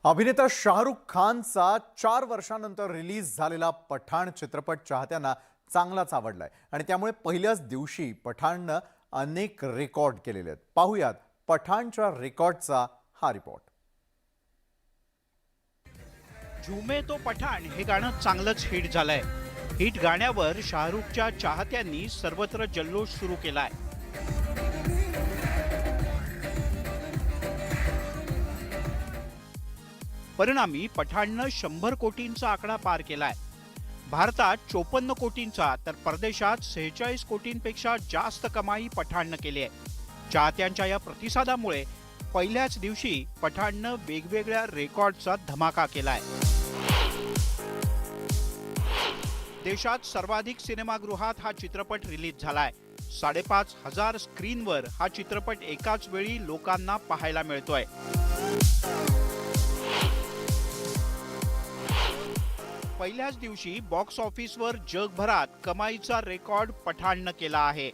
अभिनेता शाहरुख खानचा 4 वर्षांनंतर रिलीज झालेला पठाण चित्रपट चाहत्यांना चांगलाच आवडलाय आणि त्यामुळे पहिल्याच दिवशी पठाणनं अनेक रेकॉर्ड केलेले आहेत। पाहूयात पठाणच्या रेकॉर्डचा हा रिपोर्ट। झूमे तो पठाण हे गाणं चांगलंच हिट झालंय। हिट गाण्यावर शाहरुखच्या चाहत्यांनी सर्वत्र जल्लोष सुरू केलाय। परिणामी पठाणनं 100 कोटींचा आकडा पार केलाय। भारतात 54 कोटींचा तर परदेशात 46 कोटींपेक्षा जास्त कमाई पठाणनं केली आहे। चाहत्यांच्या या प्रतिसादामुळे पहिल्याच दिवशी पठाणनं वेगवेगळ्या रेकॉर्डचा धमाका केलाय। देशात सर्वाधिक सिनेमागृहात हा चित्रपट रिलीज झालाय। 5,500 स्क्रीनवर हा चित्रपट एकाच वेळी लोकांना पाहायला मिळतोय। पहिल्याच दिवशी बॉक्स ऑफिसवर जगभरात कमाईचा रेकॉर्ड पठाणनं केला आहे।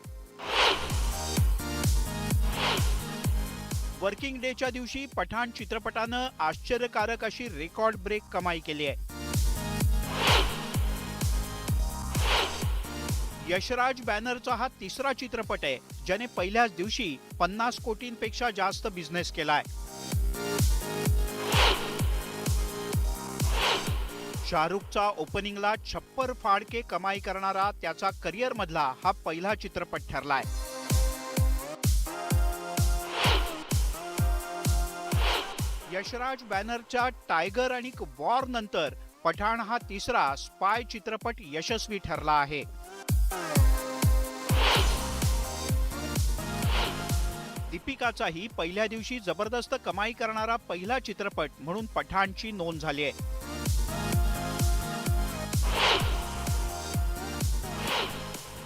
वर्किंग डेच्या दिवशी पठाण चित्रपटानं आश्चर्यकारक अशी रेकॉर्ड ब्रेक कमाई केली आहे। यशराज बॅनरचा हा तिसरा चित्रपट आहे ज्याने पहिल्याच दिवशी 50 कोटींपेक्षा जास्त बिझनेस केलाय। शाहरुखचा ओपनिंगला छप्पर फाडके कमाई करणारा त्याचा करिअर मधला हा पहिला चित्रपट ठरलाय। यशराज बॅनरच्या टायगर आणि वॉर नंतर पठाण हा तिसरा स्पाय चित्रपट यशस्वी ठरला आहे। दीपिकाचाही पहिल्या दिवशी जबरदस्त कमाई करणारा पहिला चित्रपट म्हणून पठाणची नोंद झाली आहे।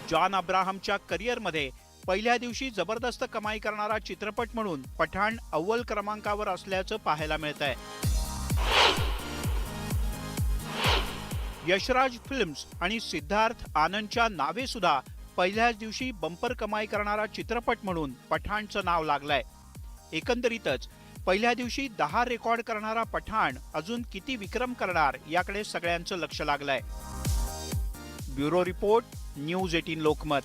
जॉन अब्राहमच्या करिअरमध्ये पहिल्या दिवशी जबरदस्त कमाई करणारा चित्रपट म्हणून पठाण अव्वल क्रमांकावर असल्याचं पाहायला मिळतंय। यशराज फिल्म्स आणि सिद्धार्थ आनंदच्या नावे सुद्धा पहिल्याच दिवशी बंपर कमाई करणारा चित्रपट म्हणून पठाणचं नाव लागलंय। एकंदरीतच पहिल्या दिवशी 10 रेकॉर्ड करणारा पठाण अजून किती विक्रम करणार याकडे सगळ्यांचं लक्ष लागलंय। Bureau report, news 18 Lokmat.